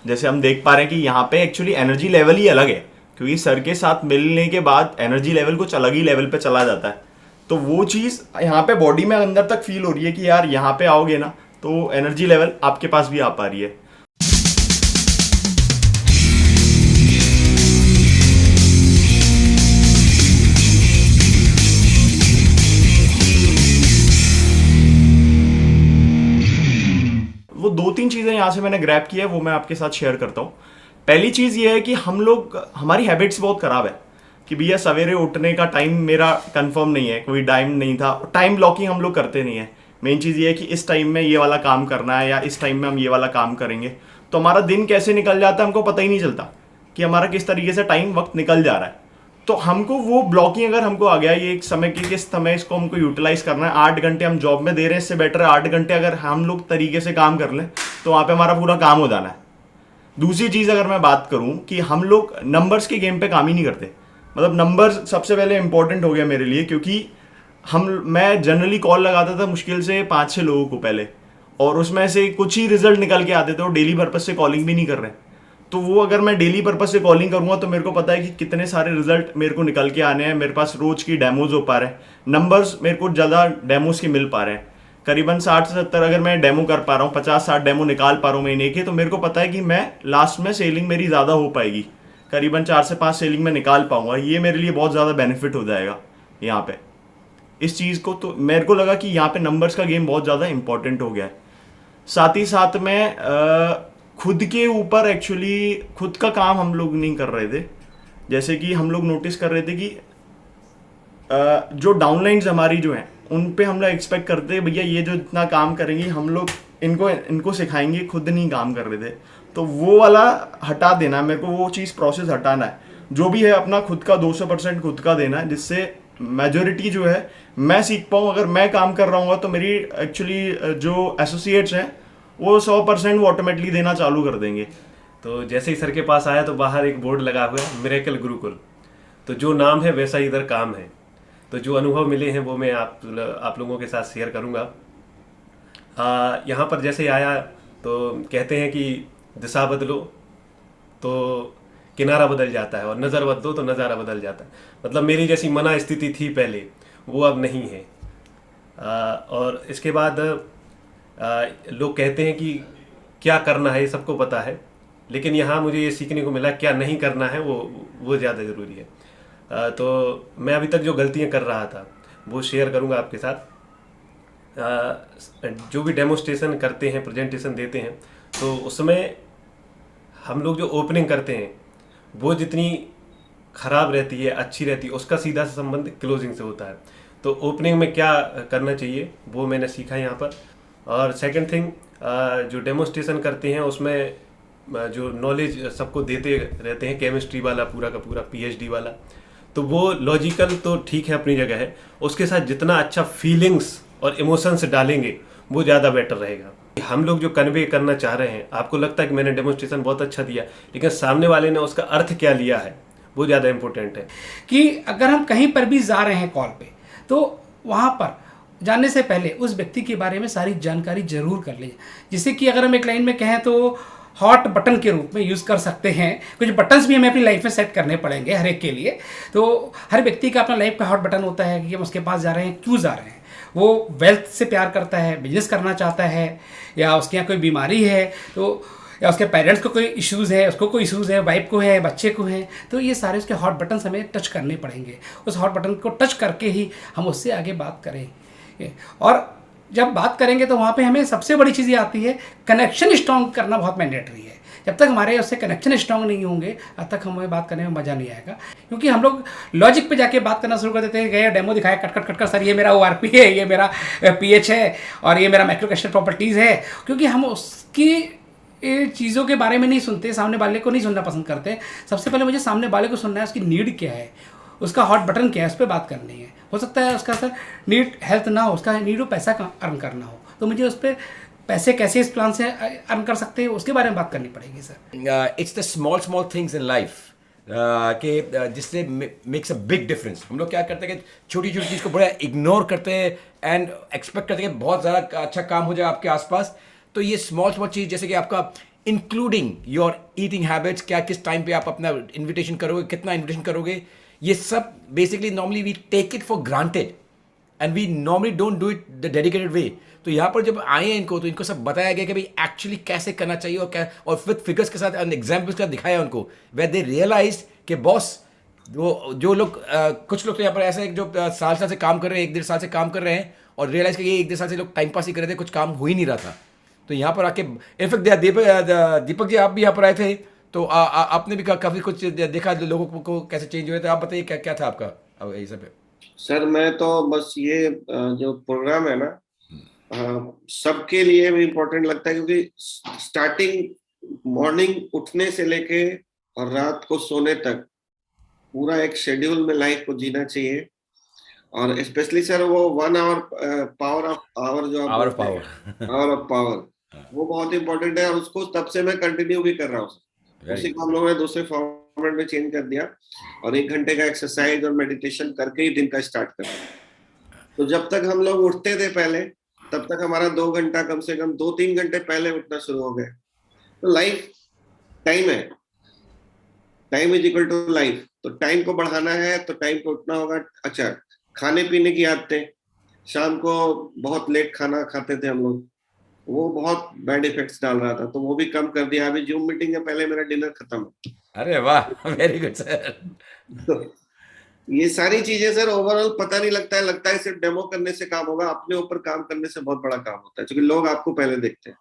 जैसे हम देख पा रहे हैं कि यहाँ पे एक्चुअली एनर्जी लेवल ही अलग है, क्योंकि सर के साथ मिलने के बाद एनर्जी लेवल कुछ अलग ही लेवल पे चला जाता है। तो वो चीज़ यहाँ पे बॉडी में अंदर तक फील हो रही है कि यार यहाँ पे आओगे ना तो एनर्जी लेवल आपके पास भी आ पा रही है। वो दो तीन चीज़ें यहाँ से मैंने ग्रैब की है, वो मैं आपके साथ शेयर करता हूँ। पहली चीज़ ये है कि हम लोग, हमारी हैबिट्स बहुत ख़राब है कि भैया सवेरे उठने का टाइम मेरा कंफर्म नहीं है, कोई टाइम नहीं था, टाइम ब्लॉकिंग हम लोग करते नहीं है। मेन चीज़ ये है कि इस टाइम में ये वाला काम करना है या इस टाइम में हम ये वाला काम करेंगे, तो हमारा दिन कैसे निकल जाता है हमको पता ही नहीं चलता कि हमारा किस तरीके से टाइम वक्त निकल जा रहा है। तो हमको वो ब्लॉकिंग अगर हमको आ गया ये एक समय की किस समय इसको हमको यूटिलाइज करना है, 8 घंटे हम जॉब में दे रहे हैं, इससे बेटर है 8 घंटे अगर हम लोग तरीके से काम कर लें तो वहाँ पे हमारा पूरा काम हो जाना है। दूसरी चीज़ अगर मैं बात करूँ कि हम लोग नंबर्स के गेम पे काम ही नहीं करते, मतलब नंबर्स सबसे पहले इंपॉर्टेंट हो गया मेरे लिए, क्योंकि मैं जनरली कॉल लगाता था मुश्किल से 5-6 लोगों को पहले, और उसमें से कुछ ही रिजल्ट निकल के आते थे और डेली पर्पज से कॉलिंग भी नहीं कर रहे। तो वो अगर मैं डेली पर्पज से कॉलिंग करूंगा तो मेरे को पता है कि कितने सारे रिजल्ट मेरे को निकल के आने हैं, मेरे पास रोज की डेमोज हो पा रहे हैं, नंबर्स मेरे को ज़्यादा डेमोज के मिल पा रहे हैं। करीबन 60 से 70 अगर मैं डेमो कर पा रहा हूँ, 50-60 डेमो निकाल पा रहा हूँ महीने के, तो मेरे को पता है कि मैं लास्ट में सेलिंग मेरी ज़्यादा हो पाएगी, करीबन 4 से 5 सेलिंग में निकाल पाऊंगा। ये मेरे लिए बहुत ज़्यादा बेनिफिट हो जाएगा यहाँ पे इस चीज़ को। तो मेरे को लगा कि यहाँ पे नंबर्स का गेम बहुत ज़्यादा इंपॉर्टेंट हो गया है। साथ ही साथ में खुद के ऊपर एक्चुअली खुद का काम हम लोग नहीं कर रहे थे। जैसे कि हम लोग नोटिस कर रहे थे कि जो डाउनलाइंस हमारी जो हैं उन पे हम लोग एक्सपेक्ट करते हैं भैया ये जो इतना काम करेंगे हम लोग इनको सिखाएंगे, खुद नहीं काम कर रहे थे। तो वो वाला हटा देना, मेरे को वो चीज़ प्रोसेस हटाना है। जो भी है अपना खुद का 200% खुद का देना है, जिससे मेजोरिटी जो है मैं सीख पाऊँ। अगर मैं काम कर रहा हूँ तो मेरी एक्चुअली जो एसोसिएट्स हैं वो 100% वो ऑटोमेटिकली देना चालू कर देंगे। तो जैसे ही सर के पास आया तो बाहर एक बोर्ड लगा हुआ है मिरेकल गुरुकुल। तो जो नाम है वैसा इधर काम है। तो जो अनुभव मिले हैं वो मैं आप लोगों के साथ शेयर करूंगा। यहाँ पर जैसे आया तो कहते हैं कि दिशा बदलो तो किनारा बदल जाता है और नज़र बदलो तो नज़ारा बदल जाता है। मतलब मेरी जैसी मना स्थिति थी पहले वो अब नहीं है। और इसके बाद लोग कहते हैं कि क्या करना है ये सबको पता है, लेकिन यहाँ मुझे ये सीखने को मिला क्या नहीं करना है वो ज़्यादा ज़रूरी है। तो मैं अभी तक जो गलतियाँ कर रहा था वो शेयर करूँगा आपके साथ। जो भी डेमोस्ट्रेशन करते हैं, प्रेजेंटेशन देते हैं, तो उसमें हम लोग जो ओपनिंग करते हैं वो जितनी ख़राब रहती है अच्छी रहती है उसका सीधा सा संबंध क्लोजिंग से होता है। तो ओपनिंग में क्या करना चाहिए वो मैंने सीखा यहाँ पर। और सेकंड थिंग, जो डेमोस्ट्रेशन करते हैं उसमें जो नॉलेज सबको देते रहते हैं, केमिस्ट्री वाला पूरा का पूरा पीएचडी वाला, तो वो लॉजिकल तो ठीक है अपनी जगह है, उसके साथ जितना अच्छा फीलिंग्स और इमोशंस डालेंगे वो ज़्यादा बेटर रहेगा। हम लोग जो कन्वे करना चाह रहे हैं, आपको लगता है कि मैंने डेमोस्ट्रेशन बहुत अच्छा दिया, लेकिन सामने वाले ने उसका अर्थ क्या लिया है वो ज़्यादा इंपॉर्टेंट है। कि अगर हम कहीं पर भी जा रहे हैं कॉल पे, तो वहाँ पर जाने से पहले उस व्यक्ति के बारे में सारी जानकारी जरूर कर लें, जिससे कि अगर हम एक लाइन में कहें तो हॉट बटन के रूप में यूज़ कर सकते हैं। कुछ बटन्स भी हमें अपनी लाइफ में सेट करने पड़ेंगे हर एक के लिए। तो हर व्यक्ति का अपना लाइफ का हॉट बटन होता है कि हम उसके पास जा रहे हैं, क्यों जा रहे हैं। वो वेल्थ से प्यार करता है, बिजनेस करना चाहता है, या उसके यहाँ कोई बीमारी है, तो या उसके पेरेंट्स को कोई इश्यूज़ है, उसको कोई इश्यूज़ है, वाइफ को है, बच्चे को है। तो ये सारे उसके हॉट बटन्स हमें टच करने पड़ेंगे। उस हॉट बटन को टच करके ही हम उससे आगे बात करें। और जब बात करेंगे तो वहाँ पे हमें सबसे बड़ी चीज़ ये आती है, कनेक्शन स्ट्रॉन्ग करना बहुत मैंडेटरी है। जब तक हमारे उससे कनेक्शन स्ट्रॉन्ग नहीं होंगे तब तक हमें बात करने में मज़ा नहीं आएगा। क्योंकि हम लोग लॉजिक पे जाके बात करना शुरू कर देते हैं, गए डेमो दिखाया कट कर सर ये मेरा ORP है, ये मेरा PH है और ये मेरा मैक्रोक्वेश्चन प्रॉपर्टीज़ है। क्योंकि हम उसकी चीज़ों के बारे में नहीं सुनते, सामने वाले को नहीं सुनना पसंद करते। सबसे पहले मुझे सामने वाले को सुनना है, उसकी नीड क्या है, उसका हॉट बटन क्या है, उस पर बात करनी है। हो सकता है उसका सर नीड हेल्थ ना हो, उसका नीड हो पैसा अर्न करना हो, तो मुझे उस पर पैसे कैसे इस प्लान से अर्न कर सकते हैं उसके बारे में बात करनी पड़ेगी sir. It's the small things in life के जिससे मेक्स अ बिग डिफरेंस। हम लोग क्या करते हैं कि छोटी छोटी चीज़ को बड़ा इग्नोर करते हैं एंड एक्सपेक्ट करते हैं कि बहुत ज़्यादा अच्छा काम हो जाए आपके आसपास। तो ये स्मॉल चीज़ जैसे कि आपका इंक्लूडिंग योर ईटिंग हैबिट्स, क्या किस टाइम पे आप अपना इन्विटेशन करोगे, कितना इन्विटेशन करोगे, ये सब basically normally we take it for granted and we normally don't do it the dedicated way. तो यहाँ पर जब आए हैं इनको, तो इनको सब बताया गया कि भाई एक्चुअली कैसे करना चाहिए और क्या, और विद फिगर्स के साथ एंड एग्जाम्पल्स के साथ दिखाया उनको, वेर दे रियलाइज कि बॉस वो जो लोग कुछ लोग तो यहाँ पर ऐसे हैं जो साल साल से काम कर रहे हैं, 1-1.5 साल से काम कर रहे हैं, और रियलाइज कि ये 1-1.5 साल से लोग टाइम पास ही कर रहे थे, कुछ काम हो ही नहीं रहा था. तो यहाँ पर आके इनफेक्ट दीपक जी आप भी यहाँ पर आए थे, तो आपने भी काफ़ी कुछ देखा लोगों को कैसे चेंज हो रहे थे. आप बताइए क्या क्या था आपका अब ये सब. सर मैं तो बस ये जो प्रोग्राम है ना, सबके लिए भी इम्पोर्टेंट लगता है, क्योंकि स्टार्टिंग मॉर्निंग उठने से लेके और रात को सोने तक पूरा एक शेड्यूल में लाइफ को जीना चाहिए. और स्पेशली सर वो 1 आवर पावर ऑफ आवर जो hour of power, power of power वो बहुत इंपॉर्टेंट है, और उसको तब से मैं कंटिन्यू भी कर रहा हूँ. उसी को हम लोगों ने दूसरे फॉर्मेट में चेंज कर दिया, और 1 घंटे का एक्सरसाइज और मेडिटेशन करके ही दिन का स्टार्ट कर दिया. तो जब तक हम लोग उठते थे पहले, तब तक हमारा 2 घंटा कम से कम 2-3 घंटे पहले उठना शुरू हो गए. तो लाइफ टाइम है, time is equal to life. तो टाइम को बढ़ाना है तो टाइम को उठना होगा. अच्छा, खाने पीने की आदतें, शाम को बहुत लेट खाना खाते थे हम लोग, वो बहुत बैड इफेक्ट्स डाल रहा था, तो वो भी कम कर दिया. अभी जूम मीटिंग के पहले मेरा डिनर खत्म. अरे वाह, वेरी गुड सर. तो ये सारी चीजें सर ओवरऑल पता नहीं लगता है सिर्फ डेमो करने से काम होगा. अपने ऊपर काम करने से बहुत बड़ा काम होता है, क्योंकि लोग आपको पहले देखते हैं.